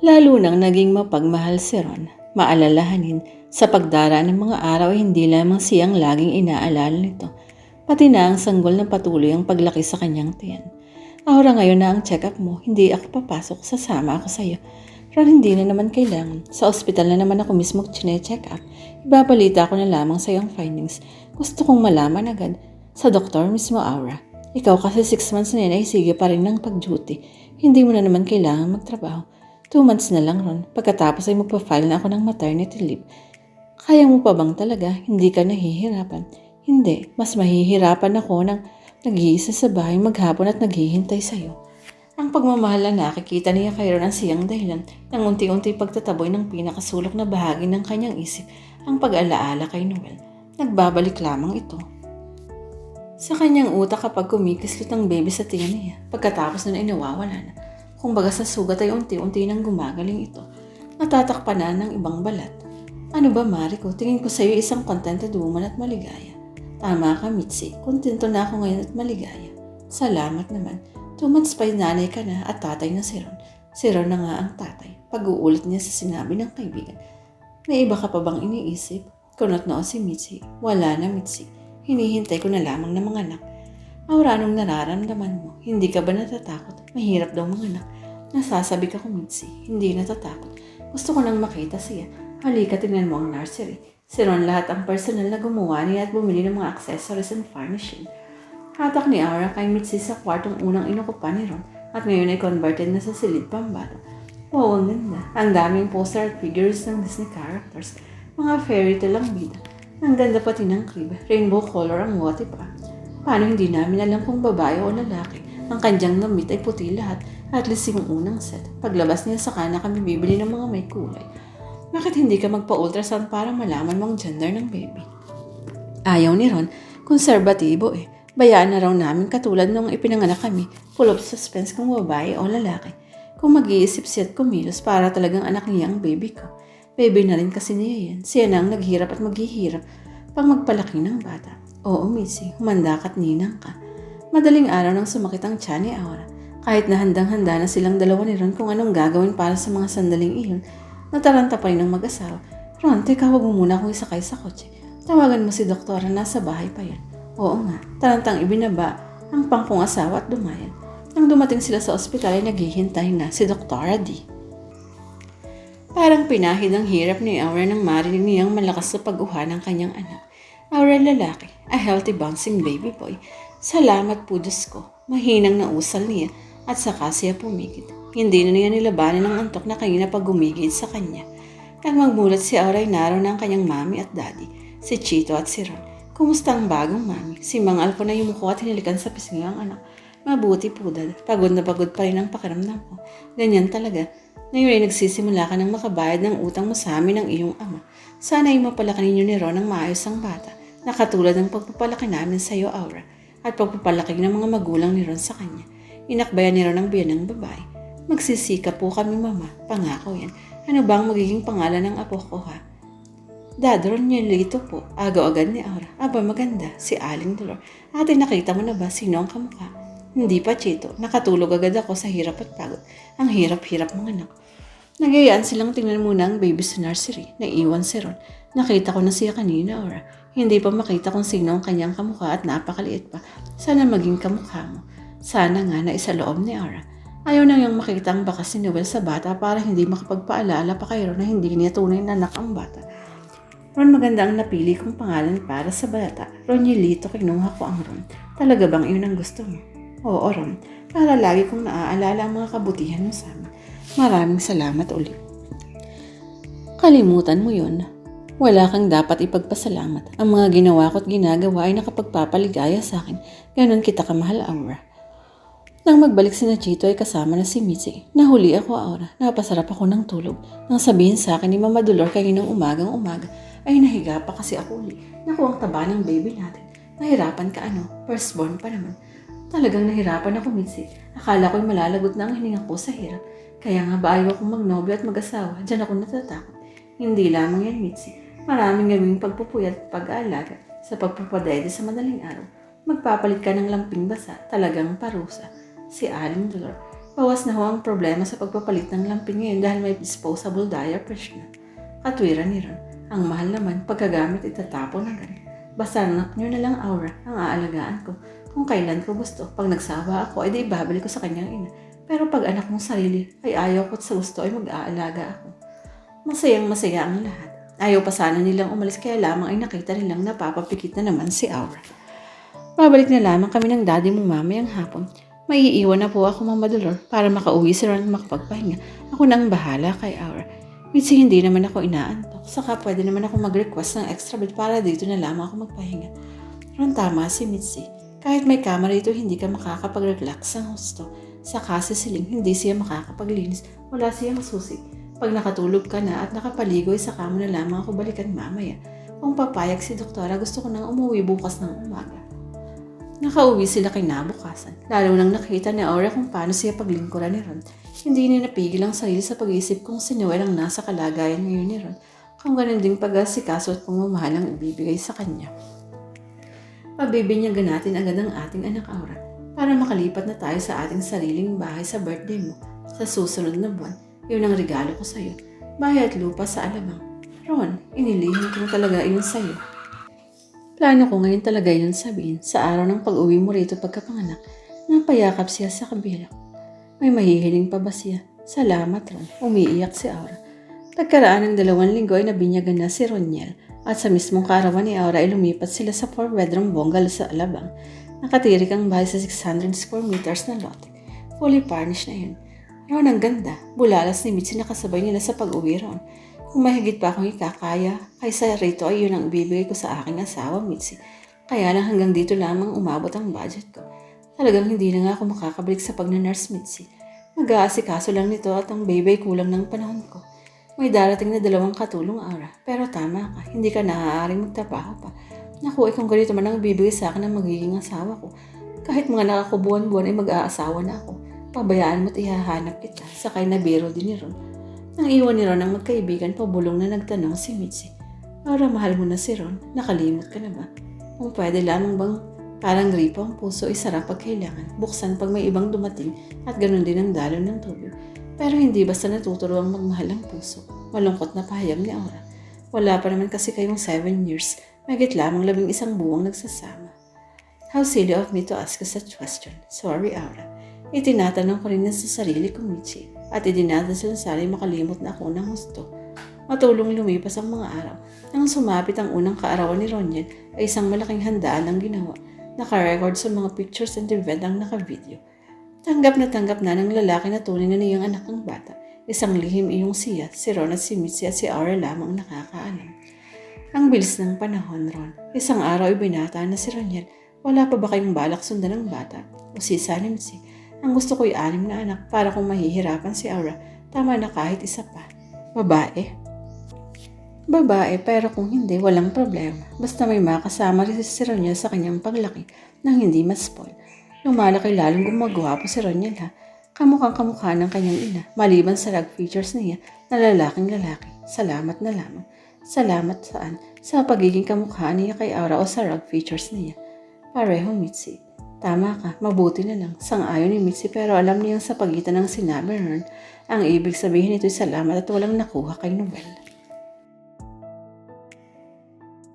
Lalo nang naging mapagmahal si Ron, maalalahanin sa pagdaraan ng mga araw ay hindi lamang siyang laging inaalala nito, pati na ang sanggol na patuloy ang paglaki sa kanyang tiyan. Aura, ngayon na ang check-up mo, hindi ako papasok, sasama ako sa iyo. Ron, hindi na naman kailangan. Sa ospital na naman ako mismo chine-check up. Ibabalita ko na lamang sa iyo ang findings. Gusto kong malaman agad. Sa doktor mismo, Aura. Ikaw kasi 6 months na yan ay sige pa rin ng pag-duty. Hindi mo na naman kailangan magtrabaho. 2 months na lang, Ron. Pagkatapos ay magpa-file na ako ng maternity leave. Kaya mo pa bang talaga? Hindi ka nahihirapan? Hindi. Mas mahihirapan ako ng nag-iisa sa bahay maghapon at naghihintay sa'yo. Ang pagmamahal na nakikita niya kay Ron ang siyang dahilan ng unti-unti pagtataboy ng pinakasulok na bahagi ng kanyang isip, ang pag-alaala kay Noel. Nagbabalik lamang ito sa kanyang utak kapag kumikislot ang baby sa tiyan niya. Pagkatapos nun ay nawawala na. Kung baga sa sugat ay unti-unti nang gumagaling ito. Natatakpan na ng ibang balat. Ano ba, Mariko? Tingin ko sa iyo isang contented woman at maligaya. Tama ka, Mitzi. Kontento na ako ngayon at maligaya. Salamat naman. 2 months pa'y nanay ka na at tatay na si Ron. Si Ron na nga ang tatay. Pag-uulit niya sa sinabi ng kaibigan. May iba ka pa bang iniisip? Kunot noo si Mitzi. Wala na, Mitzi. Hinihintay ko na lamang ng mga anak. Aura, anong nararamdaman mo? Hindi ka ba natatakot? Mahirap daw mga anak. Nasasabi ka ko, Mitzi. Hindi natatakot. Gusto ko nang makita siya. Halika, tingnan mo ang nursery. Si Ron lahat ang personal na gumawa niya at bumili ng mga accessories and furnishing. Hatak ni Aura kay Mitzi sa kwartong unang inukupan ni Ron at ngayon ay converted na sa silid pambata. Wow, ang ganda. Ang daming poster at figures ng Disney characters. Mga fairy tale ang bida. Ang ganda pati ng crib. Rainbow color ang what pa. Paano hindi namin alam kung babae o lalaki? Ang kanyang namit ay puti lahat. At least yung unang set. Paglabas niya sa kana kami bibili ng mga may kulay. Bakit hindi ka magpa-ultrasound para malaman mo ang gender ng baby? Ayaw ni Ron. Konserbatibo eh. Bayaan na raw namin katulad nung ipinanganak kami. Full of suspense kung babae o lalaki. Kung mag-iisip siya at kumilos para talagang anak niya ang baby ko. Baby na rin kasi niya yan. Siya na ang naghirap at maghihirap pang magpalaki ng bata. Oo, Missy, humanda ka't ninang ka. Madaling araw nang sumakit ang tiyan ni Aura. Kahit na handang-handa na silang dalawa ni Ron kung anong gagawin para sa mga sandaling iyon, nataranta pa rin ng mag-asawa. Ron, teka, huwag mo muna akong isakay sa kotse. Tawagan mo si doktora, nasa bahay pa yan. Oo nga, tarantang ibinaba ang pangkong asawa at dumayan. Nang dumating sila sa ospital ay naghihintay na si Dr. D. Parang pinahid ang hirap ni Aura nang marinig niyang malakas sa pag-uha ng kanyang anak. Aura, lalaki, a healthy bouncing baby boy. Salamat po, Diyos ko. Mahinang nausal niya at saka siya pumigit. Hindi na niya nilabanan ang antok na kanina pag gumigit sa kanya. Nang magmulat si Aura ay naroon ng kanyang mami at daddy, si Chito at si Ron. Kumusta ang bagong mami? Si Mang Alpo na yumuko at hinilikan sa pisngi ang anak. Mabuti po, Dad. Pagod na pagod pa rin ang pakiramdam ko. Ganyan talaga. Ngayon ay nagsisimula ka ng makabayad ng utang mo sa amin ng iyong ama. Sana ay mapalaki ninyo ni Ron ng maayos ang bata. Nakatulad ng pagpapalaki namin sa iyo, Aura. At pagpapalaki ng mga magulang ni Ron sa kanya. Inakbayan ni Ron ang biyan ng babae. Magsisika po kami, Mama. Pangako yan. Ano ba ang magiging pangalan ng apo ko, ha? Dad, Ron Nielito po. Agaw agad ni Aura. Aba, maganda. Si Aling Dolor. Ate, nakita mo na ba sino ang kamukha? Hindi pa, Chito. Nakatulog agad ako sa hirap at pagod. Ang hirap-hirap mga anak. Nagayaan silang tingnan muna ang baby sa nursery. Naiwan si Ron. Nakita ko na siya kanina, Aura. Hindi pa makita kung sino ang kanyang kamukha at napakaliit pa. Sana maging kamukha mo. Sana nga na isa loob ni Aura. Ayaw na niyang makita ang bakas ni Noel sa bata para hindi makapagpaalala pa kay Ron na hindi niya tunay na anak ang bata. Ron, maganda ang napili kong pangalan para sa bata. Ron Nielito, kinuha ko ang Ron. Talaga bang iyon ang gusto mo? Oo, Ron. Para lagi kong naaalala ang mga kabutihan mo sa amin. Maraming salamat ulit. Kalimutan mo yun. Wala kang dapat ipagpasalamat. Ang mga ginawa ko at ginagawa ay nakapagpapaligaya sa akin. Ganon kita kamahal, Aura. Nang magbalik si Nachito ay kasama na si Mitzi. Nahuli ako, Aura. Napasarap ako ng tulog. Nang sabihin sa akin ni Mama Dolor kaninang umagang-umaga, ay nahiga pa kasi ako uli. Naku, ang taba ng baby natin. Nahirapan ka ano? Firstborn pa naman. Talagang nahirapan ako, Mitzi. Akala ko'y malalagot na ang hininga ko sa hirap. Kaya nga ba ayaw akong magnobyo at mag-asawa? Diyan ako natatakot. Hindi lamang yan, Mitzi. Maraming gawing pagpupuyat at pag-aalaga sa pagpapadede sa madaling araw. Magpapalit ka ng lamping basa, talagang parusa. Si Aling Dolor. Bawas na ho ang problema sa pagpapalit ng lampin ngayon dahil may disposable diapers na. Katwiran ni Ron, ang mahal naman pagkagamit itatapon na rin. Basta anak nyo na lang, Aura, ang aalagaan ko. Kung kailan ko gusto, pag nagsawa ako, edi ibabalik ko sa kanyang ina. Pero pag anak mong sarili, ay ayaw ko't sa gusto ay mag-aalaga ako. Masayang masaya ang lahat. Ayaw pa sana nilang umalis kaya lamang ay nakita nilang napapapikit na naman si Aura. Babalik na lamang kami ng daddy mo mamayang hapon. Maiiwan na po ako, Mama Dolor, para makauwi si Ron makapagpahinga. Ako nang bahala kay Aura. Mitzi, hindi naman ako inaantok. Saka pwede naman ako mag-request ng extra bed para dito na lamang ako magpahinga. Ron, tama si Mitzi. Kahit may kama rito, hindi ka makakapag-relax ng husto. Saka si Siling, hindi siya makakapaglinis. Wala siyang susi. Pag nakatulog ka na at nakapaligoy, saka mo na lamang ako balikan mamaya. Kung papayag si doktora, gusto ko nang umuwi bukas ng umaga. Nakauwi sila kinabukasan. Lalo nang nakita ni Aura kung paano siya paglingkuran ni Ron. Hindi niya napigil ang sarili sa pag-iisip kung si Noel ang nasa kalagayan ngayon ni Ron. Kung ganun ding pag-asikaso at pagmamahal ang ibibigay sa kanya. Pabibinyagan natin agad ang ating anak Aura para makalipat na tayo sa ating sariling bahay sa birthday mo. Sa susunod na buwan, yun ang regalo ko sa'yo. Bahay at lupa sa Alabang. Ron, inilihim ko talaga yun sa'yo. Plano ko ngayon talaga yun sabihin sa araw ng pag-uwi mo rito pagkapanganak. Napayakap siya sa kabila. May mahihiling pa ba siya? Salamat Ron, umiiyak si Aura. Pagkaraan ng 2 linggo ay nabinyagan na si Roniel at sa mismong kaarawan ni Aura ay lumipat sila sa 4-bedroom bungalow sa Alabang. Nakatirik ang bahay sa 600 square meters na lote. Fully furnished na yun. Ron, ang ganda. Bulalas ni Mitzi nakasabay nila sa pag-uwi Ron. Kung mahigit pa akong ikakaya, kaysa rito ay yun ang ibibigay ko sa aking asawa, Mitzi. Kaya lang hanggang dito lamang umabot ang budget ko. Talagang hindi na nga ako makakabalik sa pag-nurse, Mitzi. Mag-aasikaso lang nito at ang baby kulang ng panahon ko. May darating na 2 katulong, Aura. Pero tama ka, hindi ka naaaring magtrabaho pa. Naku, kung ganito man ang ibibigay sa akin ng magiging asawa ko. Kahit mga nakakubuan-buwan ay mag-aasawa na ako. Pabayaan mo't ihahanap kita. Sakay na biro din ni Ron. Nang iwan ni Ron ang magkaibigan, pabulong na nagtanong si Mitzi. Aura, mahal mo na si Ron. Nakalimot ka na ba? Kung pwede lamang bang parang gripo ang puso ay sarap pag kailangan. Buksan pag may ibang dumating at ganun din ang daloy ng tubig. Pero hindi basta natuturuang magmahal ang puso. Malungkot na pahayag ni Aura. Wala pa naman kasi kayong 7 years. Magit lamang 11 buwang nagsasama. How silly of me to ask you such question. Sorry, Aura. Itinatanong ko rin na sa sarili ko, Mitzi. At idinadasal sana makalimot na ako ng husto. Matulong lumipas ang mga araw. Nang sumapit ang unang kaarawan ni Roniel ay isang malaking handaan ang ginawa. Naka-record sa mga pictures and event ang naka-video. Tanggap na ng lalaki na tunay na niyang anak ng bata. Isang lihim iyong siya, si Ron at si Mitzi at si Aura lamang nakakaalam. Ang bilis ng panahon, Ron. Isang araw ay binata na si Roniel. Wala pa ba kayong balak sundan ng bata? O si Mitzi? Ang gusto ko'y 6 na anak para kung mahihirapan si Aura, tama na kahit isa pa. Babae? Babae, pero kung hindi, walang problema. Basta may makasama rin si Roniel sa kanyang paglaki nang hindi ma-spoil. Lumalaki lalong gumagwapo si Roniel ha. Kamukhang kamukha ng kanyang ina, maliban sa rag features niya na lalaking lalaki. Salamat na lamang. Salamat saan? Sa pagiging kamukha niya kay Aura o sa rag features niya. Pareho, Mitzi. Tama ka, mabuti na lang. Sang-ayon ni Mitzi pero alam niyang sa pagitan ng sinabi Ron, ang ibig sabihin nito'y salamat at walang nakuha kay Noel.